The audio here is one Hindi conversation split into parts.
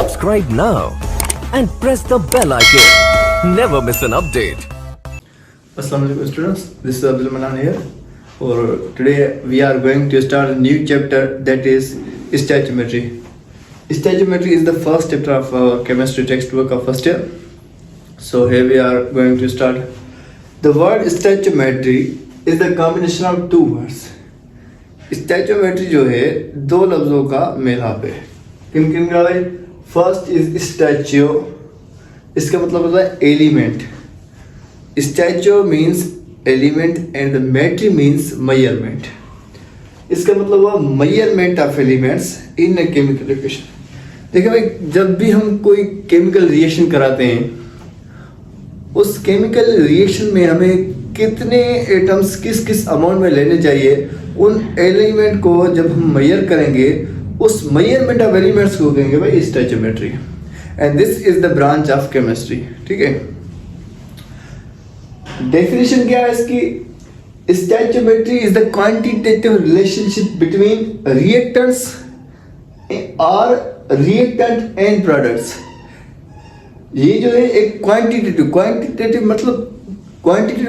Subscribe now and press the bell icon. Never miss an update. Assalamualaikum students, this is Abdul Manan here. Or today we are going to start a new chapter, that is stoichiometry. Stoichiometry is the first chapter of our chemistry textbook of first year. So here we are going to start. The word stoichiometry is the combination of two words. स्टैचोमेट्री जो है दो लफ्जों का मेलाप है. किन किन का है? फर्स्ट इज स्टैच्यू, इसका मतलब होता है element. Stoichio means element and metry means measurement. इसका मतलब हुआ measurement of elements in a chemical equation. देखिए भाई, जब भी हम कोई केमिकल रिएक्शन कराते हैं, उस केमिकल रिएक्शन में हमें कितने एटम्स किस किस अमाउंट में लेने चाहिए, उन एलिमेंट को जब हम मेजर करेंगे, उस मेजरमेंट ऑफ एलिमेंट्स को कहेंगे भाई stoichiometry. And this is the branch of chemistry. ठीक है, डेफिनेशन क्या है इसकी? Stoichiometry is the quantitative relationship between reactants और रिएक्टेंट एंड प्रोडक्ट्स. ये जो है एक क्वांटिटेटिव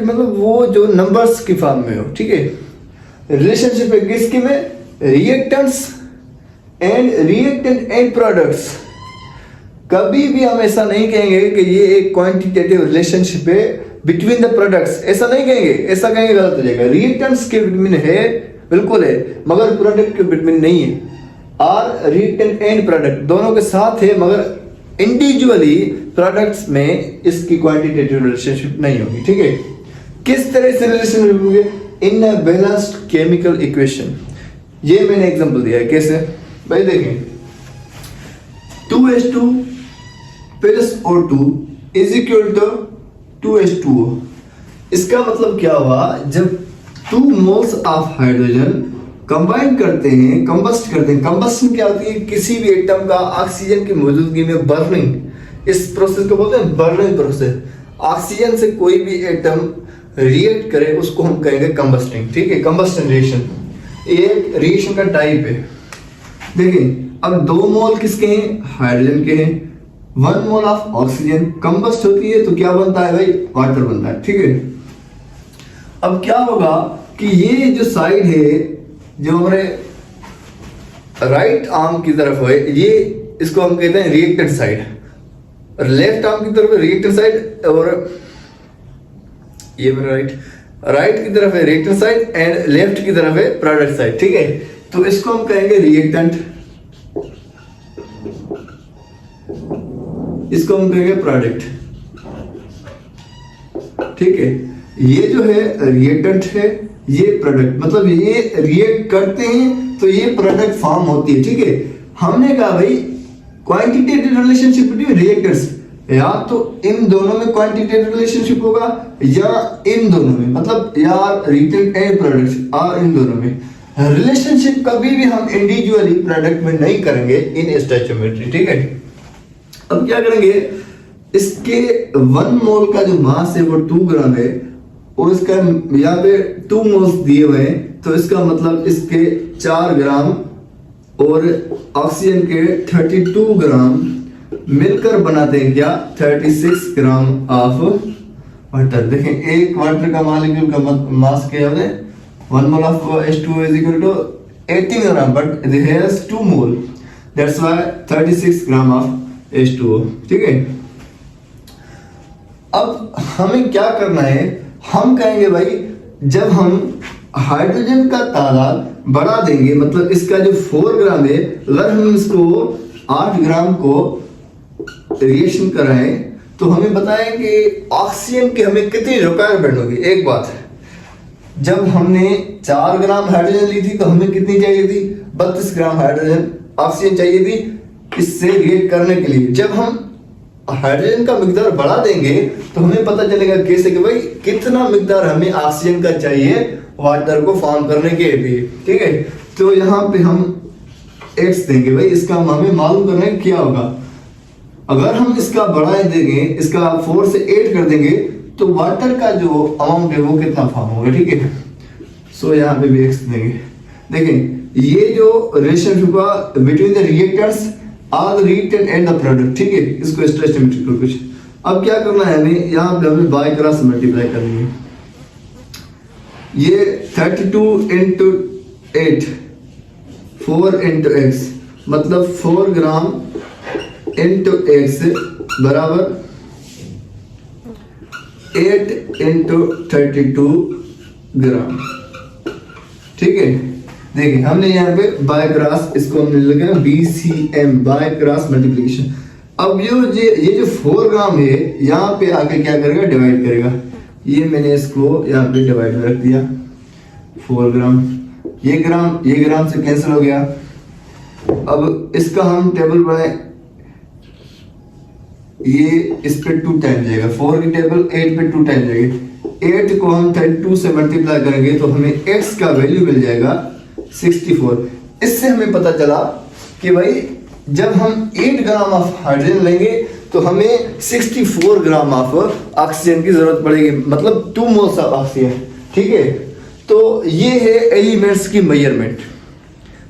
मतलब वो जो नंबर्स की फॉर्म में हो. ठीक है, रिलेशनशिप है किसकी में? Reactants and products. कभी भी हम ऐसा नहीं कहेंगे कि ये एक क्वांटिटेटिव रिलेशनशिप है बिटवीन द प्रोडक्ट्स. ऐसा नहीं कहेंगे, ऐसा कहेंगे गलत हो जाएगा. रिएक्टेंट्स के बिटवीन है, बिल्कुल है, मगर प्रोडक्ट के बिटवीन नहीं है. और रिएक्टेंट एंड प्रोडक्ट दोनों के साथ है, मगर इंडिविजुअली प्रोडक्ट्स में इसकी क्वांटिटेटिव रिलेशनशिप नहीं होगी. ठीक है, किस तरह से रिलेशनशिप होगी? इन अ बैलेंस्ड केमिकल इक्वेशन. ये मैंने एग्जांपल दिया है. कैसे भाई? देखें, 2H2 plus O2 is equal to 2H2O. इसका मतलब क्या हुआ? जब 2 मोल्स ऑफ हाइड्रोजन कंबाइन करते हैं, कंबस्ट करते हैं. कंबस्टन क्या होती है? किसी भी एटम का ऑक्सीजन की मौजूदगी में बर्निंग. इस प्रोसेस को बोलते हैं बर्निंग प्रोसेस. ऑक्सीजन से कोई भी एटम रिएक्ट करे उसको हम कहेंगे कंबस्टिंग. ठीक है, कंबस्टन रिएक्शन एक रिएक्शन का टाइप है. देखिए, अब 2 मोल किसके हैं? हाइड्रोजन के हैं. 1 मोल ऑफ ऑक्सीजन कंबस्ट होती है तो क्या बनता है भाई? वाटर बनता है. ठीक है, अब क्या होगा कि ये जो साइड है, जो हमारे राइट आर्म की तरफ है, ये इसको हम कहते हैं रिएक्टेंट साइड. लेफ्ट आर्म की तरफ है रिएक्टेंट साइड, और ये मेरा राइट की तरफ है रिएक्टेंट साइड एंड लेफ्ट की तरफ है प्रोडक्ट साइड. ठीक है, तो इसको हम कहेंगे रिएक्टेंट, इसको हम कहेंगे प्रोडक्ट. ठीक है, ये जो है रिएक्टेंट है, ये प्रोडक्ट, मतलब ये रिएक्ट करते हैं तो ये प्रोडक्ट फॉर्म होती है. ठीक है, हमने कहा भाई क्वांटिटेटिव रिलेशनशिप बिटवीन रिएक्टेंट्स, या तो इन दोनों में क्वांटिटेटिव रिलेशनशिप होगा या इन दोनों में, मतलब या रिएक्टेंट एंड प्रोडक्ट्स, और इन दोनों में रिलेशनशिप कभी भी हम इंडिविजुअली प्रोडक्ट में नहीं करेंगे इन स्टैचोमेट्री. ठीक है, अब क्या करेंगे? इसके 1 मोल का जो मास है वो 2 ग्राम है, और इसका यहाँ पे 2 मोल्स दिए हुए हैं, तो इसका मतलब इसके 4 ग्राम और ऑक्सीजन के 32 ग्राम मिलकर बनाते हैं क्या? 36 ग्राम ऑफ वाटर. देखें, एक वाटर का मॉलिक्यूल का मास क्या है? 1 mole of H2O is equal to 18 gram, but it has 2 mole, that's why 36 gram of H2O. ठीक है, अब हमें क्या करना है? हम कहेंगे भाई, जब हम हाइड्रोजन का तादाद बढ़ा देंगे, मतलब इसका जो 4 ग्राम है, अगर हम इसको 8 ग्राम को रिएक्शन कराएं, तो हमें बताएं कि ऑक्सीजन की हमें कितनी रिक्वायरमेंट होगी. एक बात है, जब हमने 4 ग्राम हाइड्रोजन ली थी तो हमें कितनी चाहिए थी? 32 ग्राम हाइड्रोजन ऑक्सीजन चाहिए थी इससे रिएक्ट करने के लिए. जब हम हाइड्रोजन का मिकदार बढ़ा देंगे तो हमें पता चलेगा कैसे कि भाई कितना मिकदार हमें ऑक्सीजन का चाहिए वाटर को फॉर्म करने के लिए. ठीक है, तो यहाँ पे हम x देंगे भाई, इसका हमें मालूम करना है क्या होगा. अगर हम इसका बढ़ा देंगे, इसका 4 से 8 कर देंगे, तो वाटर का जो अमाउंट है वो कितना फॉर्म होगा. ठीक है, सो यहाँ पे भी x देंगे. देखें, ये जो रिलेशनशिप हुआ between the reactants or the reactant and the product, ठीक है, इसको स्टोइकियोमेट्रिक कैलकुलेशन। अब क्या करना है हमें, यहाँ पे हमें बाय क्रॉस मल्टीप्लाई करनी है। ये 32 इंटू 8 4 इंटू एक्स, मतलब 4 ग्राम इंटू एक्स बराबर 8 इंटू 32 ग्राम, ठीक है। देखिए हमने यहाँ पे बाय क्रॉस, इसको हमने लिखा BCM बाय क्रॉस मल्टीप्लिकेशन। अब ये जो 4 ग्राम है यहाँ पे आके क्या करेगा, डिवाइड करेगा। ये मैंने इसको यहाँ पे डिवाइड में रख दिया 4 ग्राम, ये ग्राम से कैंसिल हो गया। अब इसका हम टेबल बनाए, ये इस पे 2 टाइम जाएगा, 4 की टेबल 8 पे 2 टाइम जाएगी। 8 को हम 32 से मल्टीप्लाई करेंगे तो हमें x का वैल्यू मिल जाएगा 64। इससे हमें पता चला कि भाई जब हम 8 ग्राम ऑफ हाइड्रोजन लेंगे तो हमें 64 ग्राम ऑफ ऑक्सीजन की जरूरत पड़ेगी, मतलब 2 मोल्स ऑफ ऑक्सीजन, ठीक है। तो ये है एलिमेंट्स की मेजरमेंट।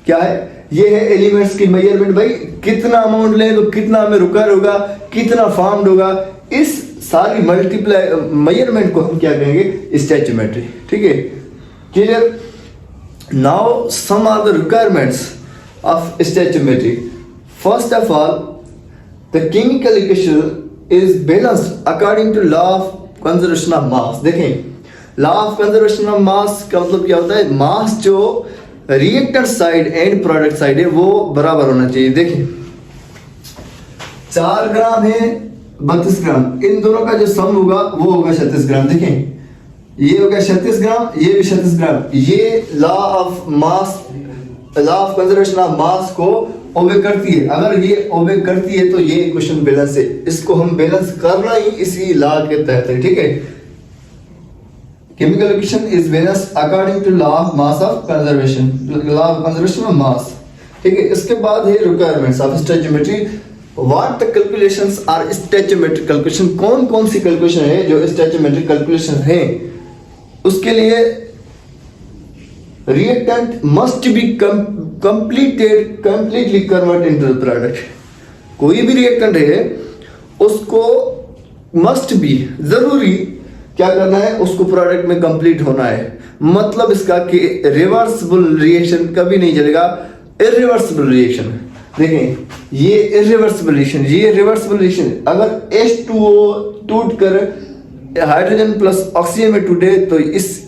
क्या है? ये है एलिमेंट्स की मेजरमेंट। भाई कितना अमाउंट लें तो कितना हमें रुका होगा, कितना फॉर्म्ड होगा, इस सारी मल्टीप्लाई मेजरमेंट को हम क्या कहेंगे, स्टोइकियोमेट्री, ठीक है। Clear? Now some are the requirements of stoichiometry. First of all the chemical equation is balanced according to law of conservation of mass. देखें law of conservation of mass का मतलब क्या होता है, मास जो reactor side and product side है वो बराबर होना चाहिए। देखिए 4 ग्राम है 32 ग्राम, इन दोनों का जो सम होगा वो होगा 36 ग्राम। देखें ये हो गया 36 ग्राम, ये भी 36 ग्राम। ये law of mass, law of conservation of मास को ओबे करती है। अगर ये ओबे करती है तो ये इक्वेशन बैलेंस है, इसको हम बैलेंस करना ही इसी लॉ के तहत है, ठीक है। Chemical equation is balanced according to law of mass of conservation, law of conservation of mass, ठीक है। इसके बाद है requirements of stoichiometry. What the calculations are stoichiometric calculation, कौन कौन सी कैलकुलेशन है जो स्टोइकियोमेट्रिक कैलकुलेशन है। उसके लिए reactant must be completely convert into the product. कोई भी रिएक्टेंट है उसको मस्ट बी, जरूरी क्या करना है, उसको प्रोडक्ट में कंप्लीट होना है। मतलब इसका कि रिवर्सिबल रिएक्शन कभी नहीं चलेगा, इरिवर्सिबल रिएक्शन। देखें ये इरिवर्सिबल रिएक्शन, ये रिवर्सिबल रिएक्शन। अगर H2O टूट कर हाइड्रोजन प्लस ऑक्सीजन में टूटे तो इस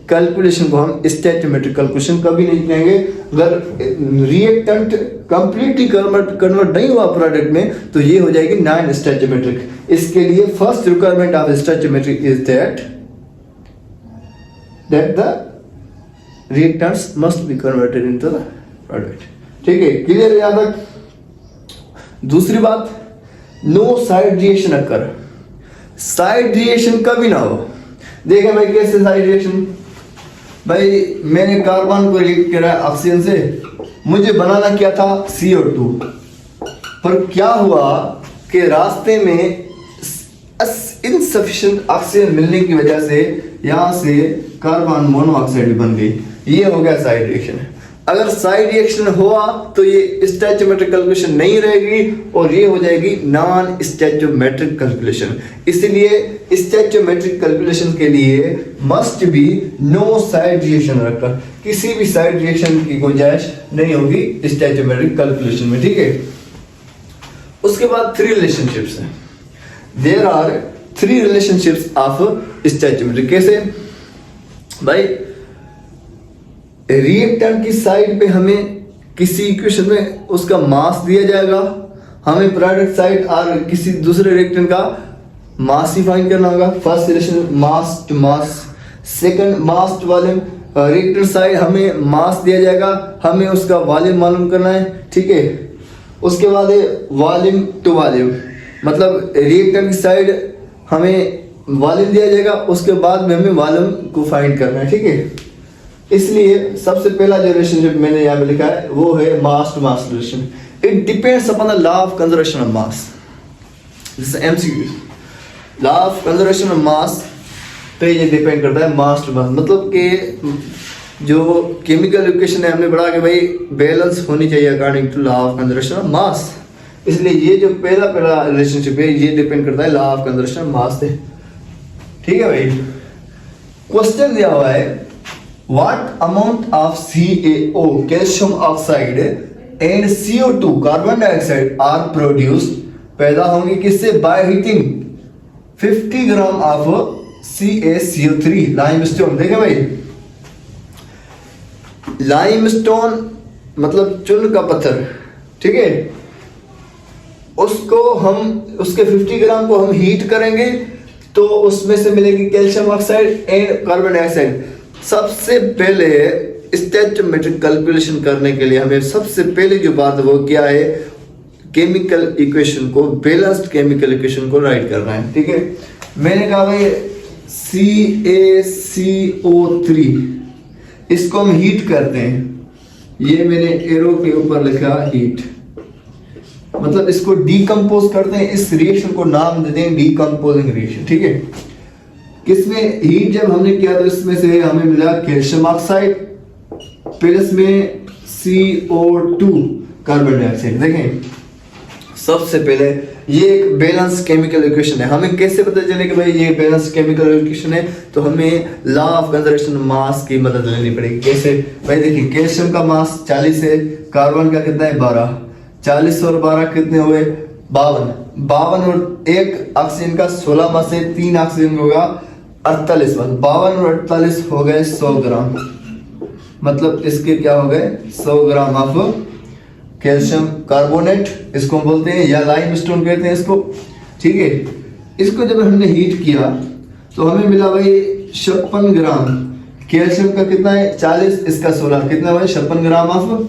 कैलकुलेशन को हम स्टोइकियोमेट्रिक कैलकुलेशन कभी नहीं कहेंगे। अगर रिएक्टेंट कंप्लीटली कन्वर्ट नहीं हुआ प्रोडक्ट में तो ये हो जाएगी नॉन स्टोइकियोमेट्रिक। इसके लिए first requirement of stoichiometry is that the reactants must be converted into the product, ठीक है। क्लियर? याद रख। दूसरी बात, no side reaction occur. Side reaction कभी ना हो। देखा भाई कैसे साइड रिएक्शन, भाई मैंने कार्बन को रिएक्ट करा ऑक्सीजन से, मुझे बनाना क्या था CO2, पर क्या हुआ कि रास्ते में इनसफिशिएंट ऑक्सीजन मिलने की वजह से यहां से कार्बन मोनोऑक्साइड बन गई। ये हो गया साइड रिएक्शन। अगर साइड रिएक्शन हुआ तो ये स्टोइकियोमेट्रिक कैलकुलेशन नहीं रहेगी और ये हो जाएगी नॉन स्टोइकियोमेट्रिक कैलकुलेशन। इसलिए स्टोइकियोमेट्रिक कैलकुलेशन के लिए must be no side reaction रखा, किसी भी साइड रिएक्शन की गुंजाइश नहीं होगी स्टोइकियोमेट्रिक कैलकुलेशन में, ठीक है। उसके बाद 3 रिलेशनशिप्स हैं। There are 3 relationships of stoichiometry. कैसे भाई, रिएक्टेंट की साइड पे हमें किसी इक्वेशन में उसका मास दिया जाएगा, हमें प्रोडक्ट साइड और किसी दूसरे रिएक्टेंट का मास ही फाइंड करना होगा। First relation mass to mass. Second mass to volume. Reactant side हमें मास दिया जाएगा, हमें उसका वॉल्यूम मालूम करना है, ठीक है। उसके बाद है वॉल्यूम टू वॉल्यूम, मतलब रिएक्टेंट की साइड हमें वॉल्यूम दिया जाएगा, उसके बाद में हमें वॉल्यूम को फाइंड करना है, ठीक है। इसलिए सबसे पहला जो रिलेशनशिप मैंने यहाँ पे लिखा है वो है mass to mass relation. It depends upon the law of conservation of mass. This is MCQ। Law of conservation of mass पे ये डिपेंड करता है, मास टू मास। मतलब कि जो केमिकल इक्वेशन है हमने पढ़ा कि भाई बैलेंस होनी चाहिए according to law of conservation of mass. इसलिए ये जो पहला रिलेशनशिप है ये डिपेंड करता है लॉ ऑफ कंजर्वेशन मास से। ठीक है भाई, क्वेश्चन दिया हुआ है what amount of CaO calcium oxide and CO2 carbon dioxide are produced, पैदा होंगे किससे, by heating 50 gram of CaCO3 limestone. देखें भाई, लाइमस्टोन मतलब चून का पत्थर, ठीक है, उसको हम उसके 50 ग्राम को हम हीट करेंगे तो उसमें से मिलेगी calcium oxide and carbon dioxide. सबसे पहले स्टोइकोमेट्रिक कैलकुलेशन करने के लिए हमें सबसे पहले जो बात है वो क्या है, केमिकल इक्वेशन को, बैलेंस्ड केमिकल इक्वेशन को राइट करना है। ठीक है, मैंने कहा भाई CaCO3 इसको हम हीट करते हैं, ये मैंने एरो के ऊपर लिखा हीट, मतलब इसको डीकंपोज करते हैं, इस रिएक्शन को नाम देते हैं डीकंपोजिंग रिएक्शन। ठीक है, किसमें हीट जब हमने किया तो इसमें से हमें मिला कैल्शियम ऑक्साइड प्लस में CO2 कार्बन डाइऑक्साइड। देखें, सबसे पहले ये एक बैलेंस केमिकल इक्वेशन है, हमें कैसे पता चले कि भाई ये बैलेंस केमिकल इक्वेशन है, तो हमें लॉ ऑफ कंजर्वेशन मास की मदद लेनी पड़ेगी। कैसे भाई, देखिए कैल्शियम का मास 40 है, कार्बन का कितना है 12, 40 और 12 कितने हुए 52 और एक ऑक्सीजन का 16 मास है, 3 ऑक्सीजन होगा 48 मास, 52 और 48 हो गए 100 ग्राम, मतलब इसके क्या हो गए 100 ग्राम ऑफ कैल्शियम कार्बोनेट, इसको हम बोलते हैं या लाइमस्टोन कहते हैं इसको। ठीक है, इसको जब हमने हीट किया तो हमें मिला भाई 56 ग्राम, कैल्शियम का कितना है 40, इसका 16, कितना भाई 56 gram of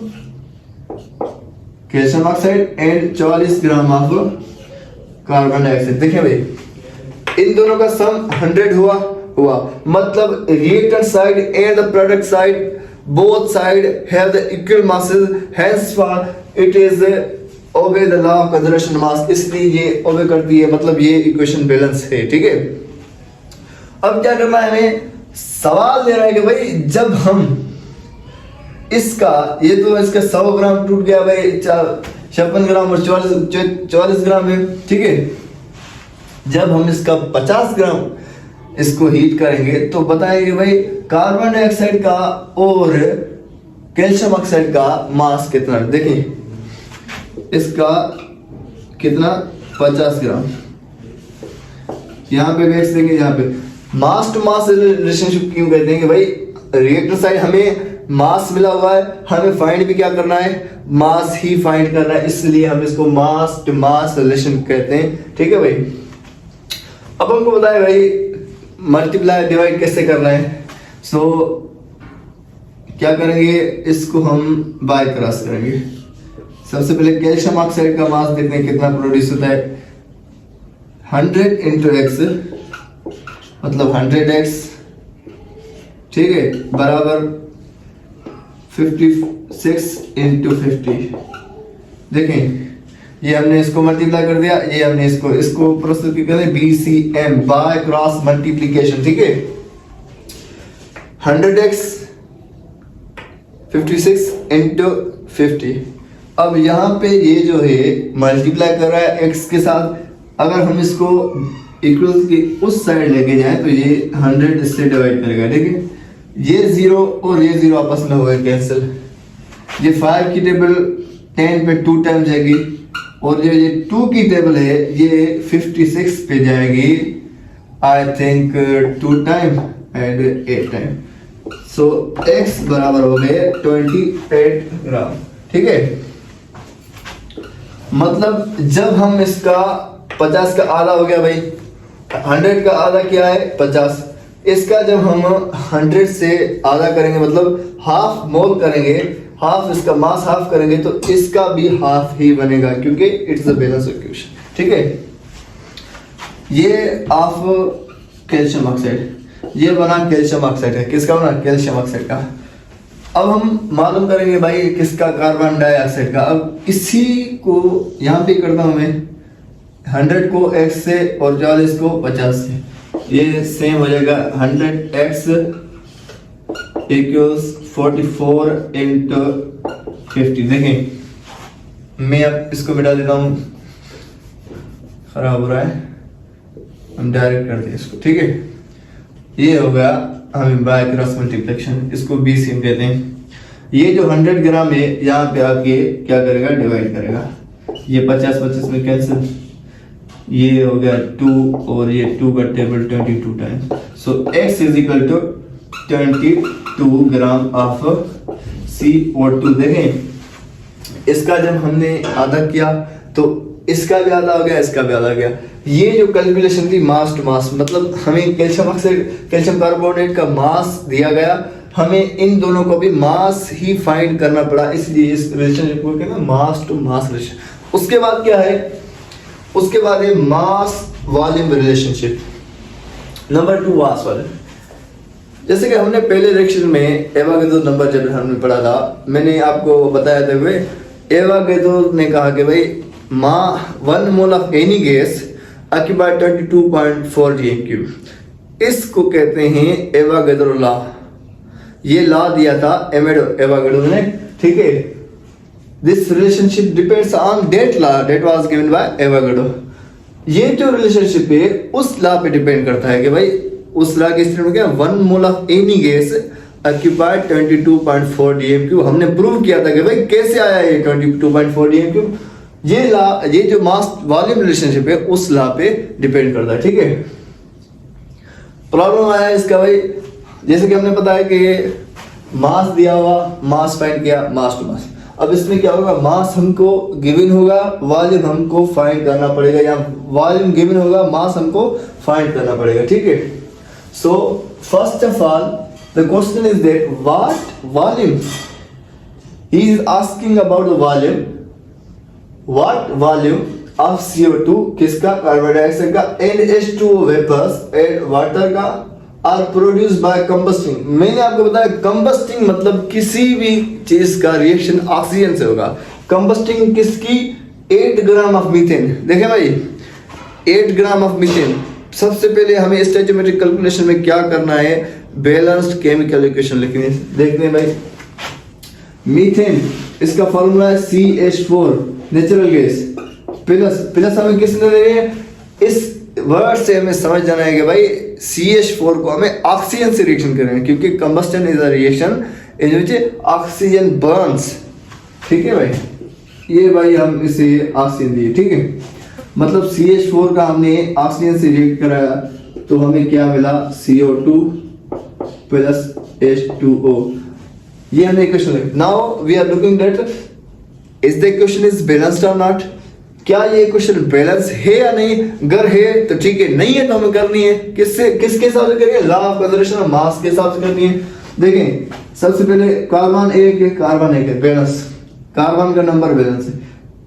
calcium oxide and 44 gram of carbon dioxide. देखिए भाई, इन दोनों का सम 100 हुआ, मतलब reactant side and the product side both side have the equal masses, henceforth it is obey the law of conservation mass, इसलिए ये obey करती है, मतलब ये इक्वेशन बैलेंस है। ठीक है, अब क्या करना है, हमें सवाल दे रहा है कि भाई जब हम इसका, ये तो इसका 100 ग्राम टूट गया भाई, 56 ग्राम और 44 ग्राम है। ठीक है, जब हम इसका 50 ग्राम इसको हीट करेंगे तो बताएंगे भाई कार्बन डाइऑक्साइड का और कैल्शियम ऑक्साइड का मास कितना। देखिए इसका कितना 50 ग्राम, यहाँ पे बेच देंगे, यहाँ पे मास टू मास रिलेशनशिप क्यों कहते हैं कि भाई रिएक्टर साइड हमें मास मिला हुआ है, हमें फाइंड भी क्या करना है, मास ही फाइंड करना है, इसलिए हम इसको मास टू मास रिलेशन कहते हैं। ठीक है भाई, अब हमको बताए भाई मल्टीप्लाई डिवाइड कैसे करना है। सो क्या करेंगे, इसको हम बाय क्रॉस करेंगे। सबसे पहले कैल्शियम ऑक्साइड का मास देखते हैं कितना प्रोड्यूस होता है, 100 इंटू एक्स मतलब 100x, ठीक है, बराबर 56 इंटू 50। देखें ये हमने इसको मल्टीप्लाई कर दिया, ये हमने इसको प्रस्तुत की करें BCM बाय क्रॉस मल्टीप्लिकेशन। ठीक है, 100x 56 इंटू 50। अब यहाँ पे ये जो है मल्टीप्लाई कर रहा है x के साथ, अगर हम इसको इक्वल की उस साइड लेके जाएं तो ये 100 इससे डिवाइड करेगा। ठीक है, ये 0 और ये 0 आपस में हो गए कैंसिल, ये 5 की टेबल 10 पे 2 टाइम जाएगी और ये 2 की टेबल है ये 56 पे जाएगी I think 2 time and 8 time. So x बराबर हो गए 28 ग्राम। ठीक है, मतलब जब हम इसका 50 का आधा हो गया भाई, 100 का आधा क्या है 50, इसका जब हम 100 से आधा करेंगे मतलब हाफ मोल करेंगे, हाफ इसका मास हाफ करेंगे तो इसका भी हाफ ही बनेगा क्योंकि इट्स अ बैलेंस इक्वेशन। ठीक है, ये ऑफ कैल्शियम ऑक्साइड, ये बना कैल्शियम ऑक्साइड है, किसका बना कैल्शियम ऑक्साइड का। अब हम मालूम करेंगे भाई किसका कार्बन डाइऑक्साइड का। अब इसी को यहाँ पे करता हूँ मैं, 100 को x से और 40 को 50 से, ये सेम हो जाएगा 100x इक्वल्स 44 इंटू 50। देखें मैं अब इसको मिटा देता हूँ, खराब हो रहा है, हम डायरेक्ट कर दिए इसको, ठीक है। ये हो गया हमें बाय क्रॉस मल्टीप्लिकेशन, इसको BCM कहते हैं। ये जो 100 ग्राम है यहाँ पे आके क्या करेगा, डिवाइड करेगा। ये 50-50 में कैंसिल, ये हो गया 2 और ये 2 का table 22 time. So x is equal to 22 gram of CO2। देखें इसका जब हमने आधा किया तो इसका भी आधा हो गया, इसका भी आधा हो गया। ये जो कैलकुलेशन थी मास टू मास, मतलब हमें कैल्शियम ऑक्साइड, कैल्शियम कार्बोनेट का मास दिया गया, हमें इन दोनों को भी मास ही फाइंड करना पड़ा, इसलिए इस रिलेशनशिप को कहते हैं मास टू मास रिलेशन। उसके बाद क्या है, उसके बाद है mass volume relationship. Number 2 mass volume. जैसे कि हमने पहले लेक्चर में एवोगैड्रो नंबर जब हमने पढ़ा था, मैंने आपको बताया था भाई एवोगैड्रो ने कहा कि भाई 1 mole of any gas occupy 22.4 dm³। इसको कहते हैं एवोगैड्रो लॉ। ये लॉ दिया था एवोगैड्रो ने, ठीक है। This relationship depends on that law that was given by Avogadro. ये जो रिलेशनशिप है उस लॉ पे डिपेंड करता है कि भाई उस लॉ के स्टेटमेंट क्या, 1 mole of any gas occupy 22.4 dm³। हमने प्रूव किया था कि भाई कैसे आया ये 22.4 dm³। ये लॉ, ये जो मास वॉल्यूम रिलेशनशिप है उस लॉ पे डिपेंड करता है, ठीक है। प्रॉब्लम आया इसका भाई, जैसे कि हमने पता है कि मास दिया हुआ, मास फाइंड किया, मास टू मास। अब इसमें क्या होगा, मास हमको गिवन होगा, वॉल्यूम हमको फाइंड करना पड़ेगा, या वॉल्यूम गिवन होगा, मास हमको फाइंड करना पड़ेगा, ठीक है। So first of all the question is that what volume, he is asking about the volume, what volume of CO2 किसका, कार्बन डाइऑक्साइड का, and H2O vapours and water का आर प्रोड्यूस बाय कंबस्टिंग। मैंने आपको बताया कंबस्टिंग मतलब किसी भी चीज का रिएक्शन ऑक्सीजन से होगा। कंबस्टिंग किसकी, 8 ग्राम ऑफ मीथेन। देखें भाई 8 ग्राम ऑफ मीथेन। सबसे पहले हमें स्टोइकोमेट्रिक कैलकुलेशन में क्या करना है, बैलेंस्ड केमिकल इक्वेशन लिखनी है। देखते हैं भाई मीथेन, इसका फॉर्मूला है CH4 नेचुरल गैस प्लस हमें किसने ले रहे हैं, इस वर्ड से हमें समझ जाना है कि भाई CH4 को हमें ऑक्सीजन से रिएक्शन करना है, क्योंकि combustion is a reaction in which oxygen Burns, ठीक है भाई। ये भाई हम इसे ऑक्सीजन दिए, ठीक है, मतलब CH4 का हमने ऑक्सीजन से रिएक्ट कराया तो हमें क्या मिला, CO2 प्लस H2O। ये हमने इक्वेशन लिखी। Now we are looking that is the equation is balanced और नॉट। क्या ये इक्वेशन बैलेंस है या नहीं, अगर है तो ठीक है, नहीं है तो हमें करनी है किससे, किसके हिसाब से करेंगे, लॉ ऑफ कंजर्वेशन ऑफ मास के हिसाब से करनी है। देखें सबसे पहले कार्बन 1 है, कार्बन 1 है, बैलेंस, कार्बन का नंबर बैलेंस है,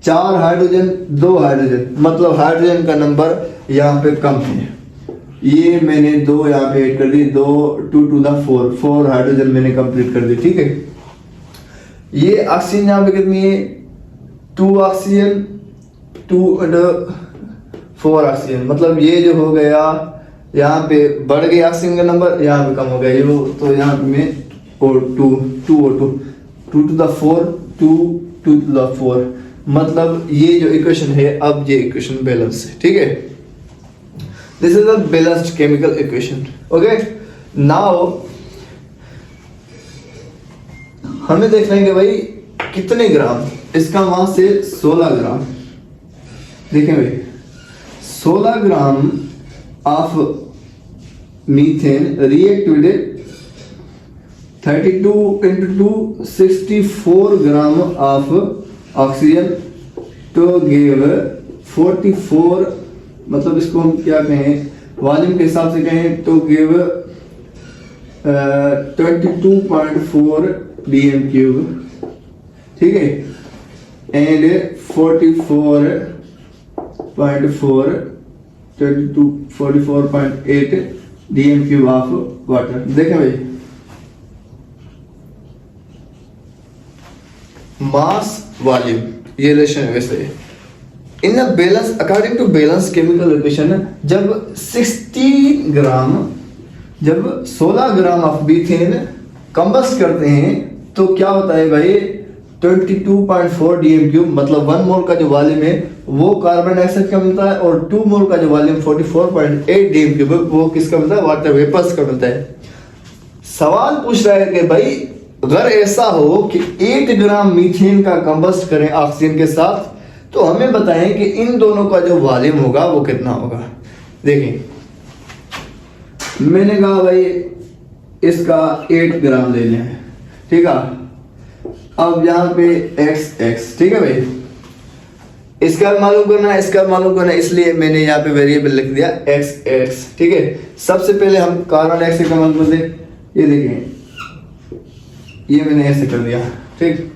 4 हाइड्रोजन 2 हाइड्रोजन, मतलब हाइड्रोजन का नंबर यहाँ पे कम है। ये मैंने 2 यहाँ पे ऐड कर दी, 2 2 to the 4 हाइड्रोजन मैंने कंप्लीट कर दी, ठीक है। ये ऑक्सीजन यहाँ पे कितनी है, 2 ऑक्सीजन 2 and 4 ऑक्सीजन, मतलब ये जो हो गया यहाँ पे बढ़ गया ऑक्सीजन का नंबर, यहाँ पे कम हो गया ये वो, तो यहाँ पे मैं 2 to the 4 2 to the 4, मतलब ये जो इक्वेशन है अब ये इक्वेशन बैलेंस है, ठीक है। This is a balanced chemical equation, okay. Now हमें देखना है कि भाई कितने ग्राम, इसका मास है 16 ग्राम। देखें भाई 16 gram of methane react with 32 into 2 64 gram of oxygen to give 44, मतलब इसको हम क्या कहें, वॉल्यूम के हिसाब से कहें तो गिव 22.4 dm³, ठीक है, एंड 44.8 dm³ ऑफ वाटर। देखें भाई मास वॉल्यूम ये रिलेशन वैसे है in balance according to balance chemical equation. जब 16 ग्राम ऑफ मीथेन कंबस्ट करते हैं तो क्या होता है भाई, 22.4 dm³ मतलब 1 मोल का जो वॉल्यूम है वो कार्बन डाइऑक्साइड का मिलता है, और 2 मोल का जो वॉल्यूम 44.8 dm³ वो किसका मिलता है? वाटर वेपर्स का मिलता है। सवाल पूछ रहा है कि भाई अगर ऐसा हो कि 8 ग्राम मीथेन का कंबस्ट करें ऑक्सीजन के साथ, तो हमें बताएं कि इन दोनों का जो वॉल्यूम होगा वो कितना होगा। देखिए मैंने कहा भाई इसका 8 ग्राम ले लें, ठीक है। अब यहाँ पे x, ठीक है भाई, इसका मालूम करना है, इसका मालूम करना है, इसलिए मैंने यहाँ पे वेरिएबल लिख दिया x, ठीक है। सबसे पहले हम कार्बन डाइऑक्साइड का मालूम करते, ये देखिए ये मैंने ऐसे कर दिया, ठीक।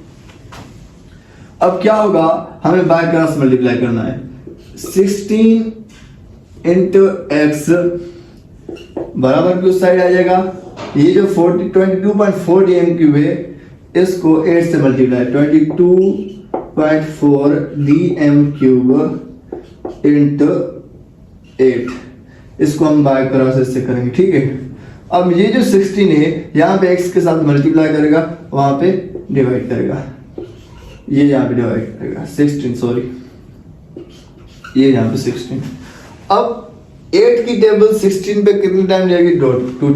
अब क्या होगा, हमें बाय क्रॉस मल्टीप्लाई करना है। 16 इंटू एक्स बराबर की उस साइड आ जाएगा, ये जो 22.4 dm³ है इसको 8 से मल्टीप्लाई, 22.4 dm³ इंटू 8, इसको हम बाय क्रॉस से करेंगे, ठीक है। अब ये जो 16 है यहाँ पे x के साथ मल्टीप्लाई करेगा, वहां पे डिवाइड करेगा, ये यहाँ पे डिवाइड करेगा 16, सॉरी ये यहाँ पे 16। अब 8 की टेबल 16 पे कितने टाइम जाएगी? 2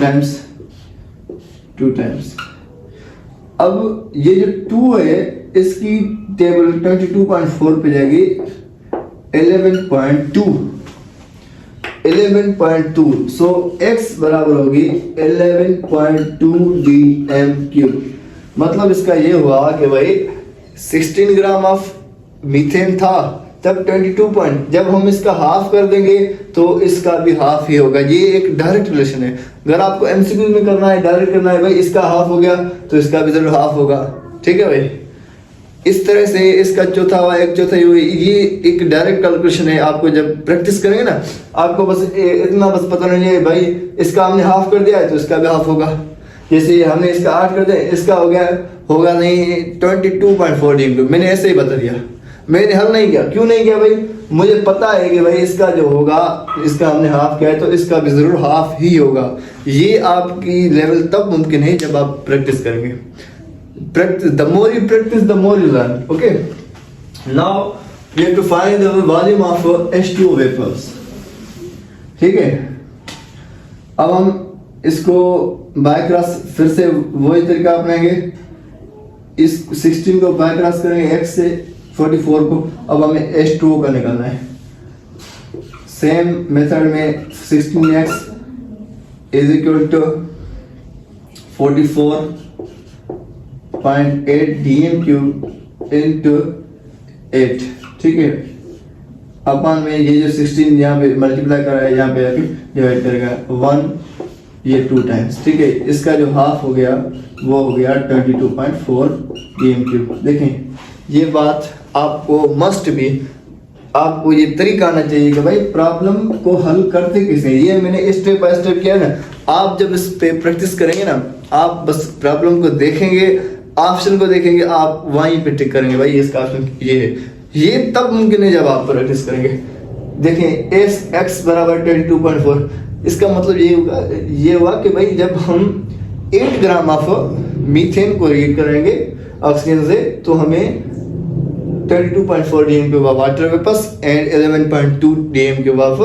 टाइम्स। अब ये जो 2 है इसकी टेबल 22.4 पे जाएगी 11.2, सो x बराबर होगी 11.2 dm³। मतलब इसका ये हुआ कि भाई 16 ग्राम ऑफ मीथेन था तब 22 जब हम इसका हाफ कर देंगे तो इसका भी हाफ ही होगा। ये एक डायरेक्ट रिलेशन है। अगर आपको एमसीक्यू में करना है, डायरेक्ट करना है, भाई इसका हाफ हो गया तो इसका भी जरूर हाफ होगा, ठीक है भाई। इस तरह से इसका चौथा हुआ, एक चौथा हुई, ये एक डायरेक्ट कैलकुलेशन है। आपको जब प्रैक्टिस करेंगे ना, आपको बस इतना बस पता नहीं है भाई इसका हमने हाफ कर दिया है तो इसका भी हाफ होगा। जैसे हमने इसका 8 कर दिया, इसका होगा नहीं 22.4 dm³। मैंने ऐसे ही बता दिया, मैंने हल नहीं किया। क्यों नहीं किया भाई? मुझे पता है कि भाई इसका जो होगा, इसका हमने हाफ किया है तो इसका भी जरूर हाफ ही होगा। ये आपकी लेवल तब मुमकिन है जब आप प्रैक्टिस करेंगे। The more you practice, the more you learn. Okay. Now we have to find the volume of H2O vapors. ठीक है। अब हम इसको बाय क्रॉस फिर से वही तरीका अपनाएंगे। इस 16 को बाय क्रॉस करेंगे x से 44 को। अब हमें H2O का निकालना है। सेम मेथड में 16x is equal to 44.8 dm³ into 8, ठीक है। अपन में ये जो 16 यहाँ पे मल्टीप्लाई कर रहा है, यहाँ पे आके डिवाइड करेगा 1, ये 2 टाइम्स, ठीक है। इसका जो हाफ हो गया वो हो गया 22.4 dm³। देखें ये बात आपको मस्ट भी, आपको ये तरीका आना चाहिए कि भाई प्रॉब्लम को हल करते किसे। ये मैंने स्टेप बाय स्टेप किया ना। आप जब इस पे प्रैक्टिस करेंगे ना, आप बस प्रॉब्लम को देखेंगे, ऑप्शन को देखेंगे, आप वहीं पे टिक करेंगे भाई इसका ऑप्शन ये है। ये तब मुमकिन है जब आप प्रैक्टिस करेंगे। देखें x बराबर 22.4, इसका मतलब ये हुआ कि भाई जब हम 8 ग्राम ऑफ मीथेन को रीड करेंगे ऑक्सीजन से तो हमें 22.4 dm³ water vapours and 11.2 dm³ of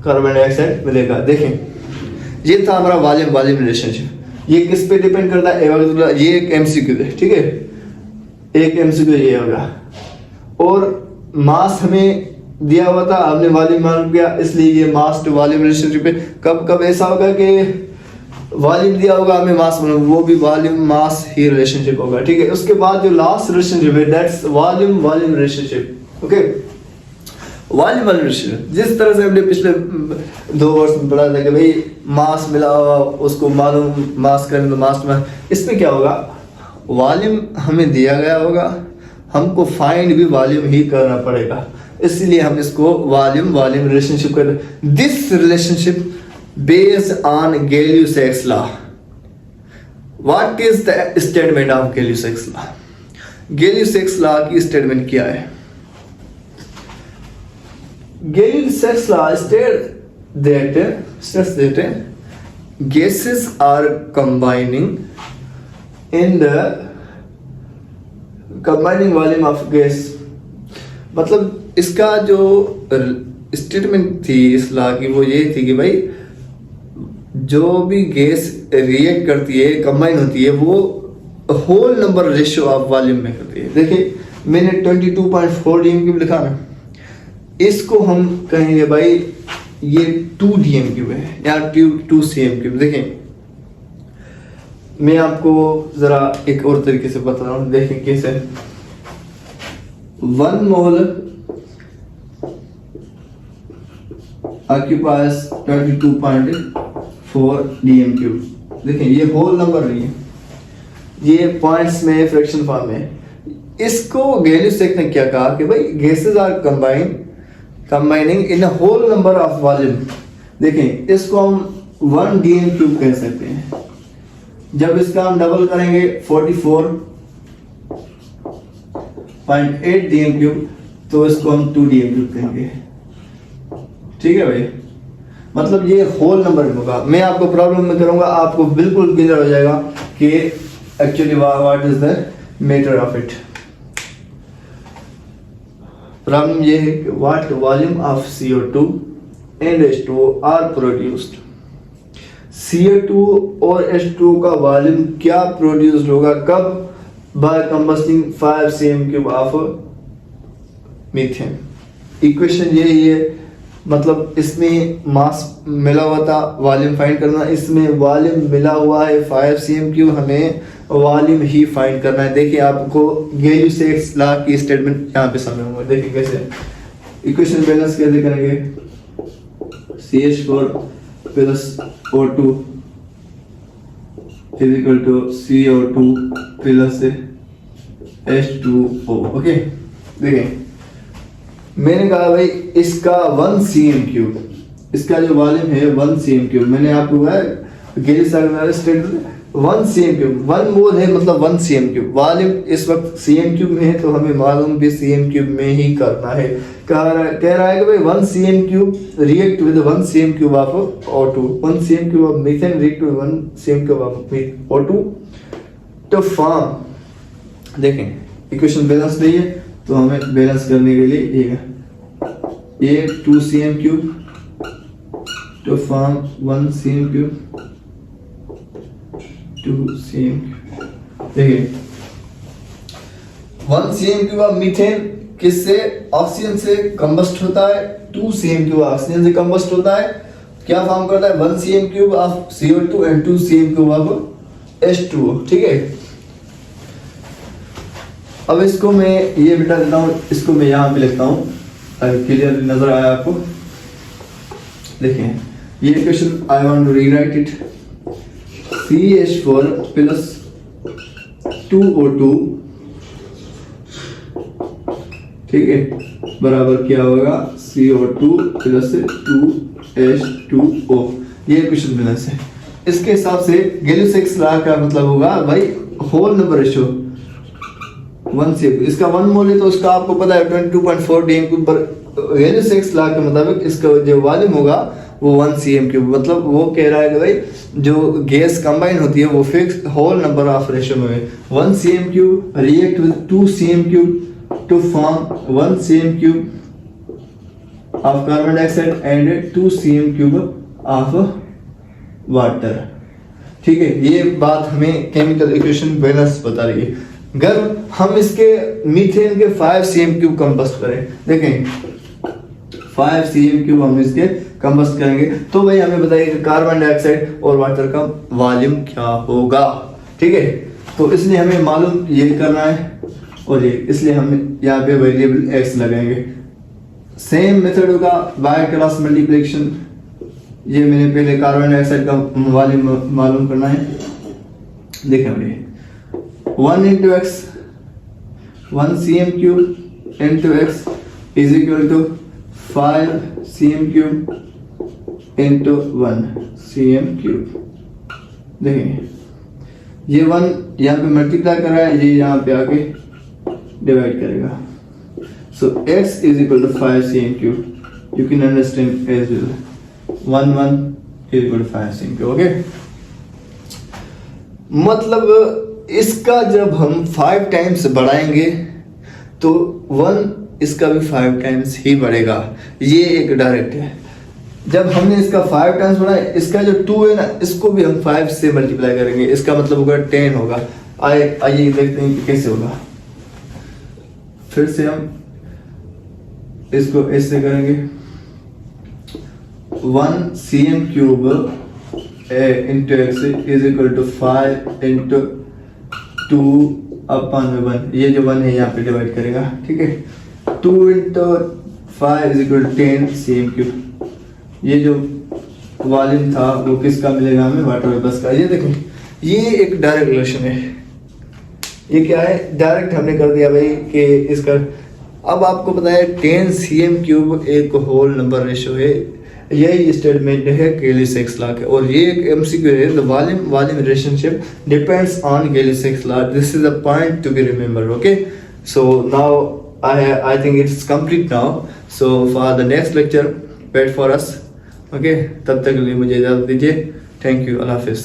carbon dioxide मिलेगा। देखें ये था हमारा वॉल्यूम रिलेशनशिप। ये किस पे डिपेंड करता है? ये एक एमसीक्यू है, ठीक है। एक एमसीक्यू ये होगा। और मास हमें दिया हुआ था, हमने वॉल्यूम मालूम किया, इसलिए ये मास टू वॉल्यूम रिलेशनशिप है। कब ऐसा होगा कि वॉल्यूम दिया होगा हमें मास मालूम, वो भी वॉल्यूम मास ही रिलेशनशिप होगा, ठीक है। उसके बाद जो लास्ट रिलेशनशिप है that's volume relationship. Okay, volume relationship जिस तरह से हमने पिछले 2 वर्ष में पढ़ा था कि भाई मास मिला हुआ उसको मालूम मास करें तो मास में, इसमें क्या होगा, वॉल्यूम हमें दिया गया होगा, हमको फाइंड भी वॉल्यूम ही करना पड़ेगा, इसलिए हम इसको वॉल्यूम रिलेशनशिप कर। This relationship based on Gay-Lussac's law. What is the statement of Gay-Lussac's law? Gay-Lussac's law की statement क्या है? Gay-Lussac's law states that gases are combining in the combining volume of gas, मतलब इसका जो स्टेटमेंट थी इस लॉ की वो ये थी कि भाई जो भी गैस रिएक्ट करती है, कंबाइन होती है, वो whole number ratio of volume में करती है। देखिए मैंने 22.4 डीएम क्यूब लिखा ना, इसको हम कहेंगे भाई ये 2 डीएम क्यूब है या 2 सीएम क्यूब। देखें मैं आपको जरा एक और तरीके से बता रहा हूँ, देखें कैसे। 1 मोल occupies 22.4 डीएम क्यूब। देखें ये होल नंबर नहीं है, ये पॉइंट्स में फ्रैक्शन फॉर्म में। इसको गैल्यूसेक ने क्या कहा कि भाई gases are combining in a whole number of volume. देखें इसको हम 1 डीएम क्यूब कह सकते हैं। जब इसका हम डबल करेंगे 44.8 डीएम क्यूब, तो इसको हम 2 डीएम क्यूब कहेंगे। ठीक है भाई, मतलब ये होल नंबर में होगा। मैं आपको प्रॉब्लम में करूंगा, आपको बिल्कुल क्लियर हो जाएगा कि actually what is the matter of it. Problem ये है कि what volume of CO2 and H2O are produced. CO2 और H2O का वॉल्यूम क्या प्रोड्यूस्ड होगा, कब? By combusting 5 cm³ of methane. Equation यही है, मतलब इसमें मास मिला हुआ था, वॉल्यूम फाइंड करना। इसमें वॉल्यूम मिला हुआ है 5 cm³, हमें वॉल्यूम ही फाइंड करना है। देखिए आपको गैल्यूसेक लॉ की स्टेटमेंट यहाँ पे समझ होगा। देखिए कैसे इक्वेशन बैलेंस कैसे करेंगे। CH4 plus O2 is equal to CO2 plus H2O। Okay देखिए मैंने कहा भाई इसका 1 cm³, इसका जो वॉल्यूम है 1 cm³। मैंने आपको स्टेट 1 cm³, 1 मोल है मतलब 1 cm³। वॉल्यूम इस वक्त cm³ में है, तो हमें मालूम भी cm³ में ही करना है। कह रहा है कि भाई 1 cm³ react with 1 cm³ of O2, 1 cm³ of methane react with 1 cm³ of O2 तो फॉर्म। देखें इक्वेशन बैलेंस नहीं है, तो हमें बैलेंस करने के लिए ये 2 cm³ to form 1 cm³, 2 cm³। देखिए 1 cm³ ऑफ मीथेन किससे? ऑक्सीजन से कंबस्ट होता है। 2 cm³ ऑक्सीजन से कंबस्ट होता है, क्या फॉर्म करता है? 1 cm³ of CO2 and 2 cm³ of H2O। ठीक है, अब इसको मैं ये बिठा देता हूँ, इसको मैं यहाँ पे लिखता हूँ ताकि क्लियर नजर आया आपको। देखें ये equation I want to rewrite it. CH4 plus 2O2 ठीक है बराबर क्या होगा? CO2 plus 2H2O। ये इक्वेशन बैलेंस है। इसके हिसाब से गैल्यूसेक लॉ का मतलब होगा भाई होल नंबर रेशियो 1 से, इसका 1 मोल है तो उसका आपको पता है 22.4 डीएम क्यूब पर। गैल्यूसेक लॉ के मुताबिक इसका जो वॉल्यूम होगा वो 1 cm³। मतलब वो कह रहा है कि भाई जो गैस कंबाइन होती है वो fix whole number of ratio में है। 1 cm³ react with 2 cm³ to form 1 cm³ of carbon dioxide and 2 cm³ of water. ठीक है, ये बात हमें केमिकल इक्वेशन बैलेंस बता रही है। अगर हम इसके मीथेन के 5 cm³ कंबस्ट करें, देखें 5 cm³ हम इसके कंबस्ट करेंगे, तो भाई हमें बताइए कि कार्बन डाइऑक्साइड और वाटर का वॉल्यूम क्या होगा। ठीक है, तो इसलिए हमें मालूम ये करना है और ये इसलिए हम यहाँ पे वेरिएबल x लगाएंगे। सेम मेथड होगा बाय क्रॉस मल्टीप्लिकेशन। ये मैंने पहले कार्बन डाइऑक्साइड का वॉल्यूम मालूम करना है। देखें भाई 1 into x 1 cm³ into x is equal to 5 cm³ into 1 cm³। देखें ये 1 यहाँ पे मल्टीप्लाई कर रहा है, ये यहाँ पे आके डिवाइड करेगा। सो x is equal to 5 cm³। You can understand as well 1 1 is equal to 5 cm³। Okay, मतलब इसका जब हम 5 टाइम्स बढ़ाएंगे तो 1 इसका भी 5 टाइम्स ही बढ़ेगा। ये एक डायरेक्ट है। जब हमने इसका 5 टाइम्स बढ़ाया, इसका जो 2 है ना, इसको भी हम 5 से मल्टीप्लाई करेंगे, इसका मतलब होगा 10 होगा। आइए देखते हैं कि कैसे होगा। फिर से हम इसको ऐसे करेंगे, 1 cm³ into x is equal to 5 into 2/1। ये जो 1 है यहाँ पे डिवाइड करेगा, ठीक है। 2 इंटू 5 इज इक्वल 10 cm³। ये जो वॉल्यूम था वो किसका मिलेगा हमें, वाटर वेपर्स का। ये देखें, ये एक डायरेक्ट रिलेशन है। ये क्या है, डायरेक्ट हमने कर दिया भाई कि इसका। अब आपको पता है 10 cm³ एक होल नंबर रेशो है। यही स्टेटमेंट है गैली-सेक्स लॉ के, और ये एक एमसीक्यू है। The volume relationship depends on Gay Lussac's law. This is a point to be remember, okay. So now I think it's complete now. So for the next lecture wait for us, okay. तब तक के लिए मुझे इजाजत दीजिए। थैंक यू, अल्लाह हाफिज़।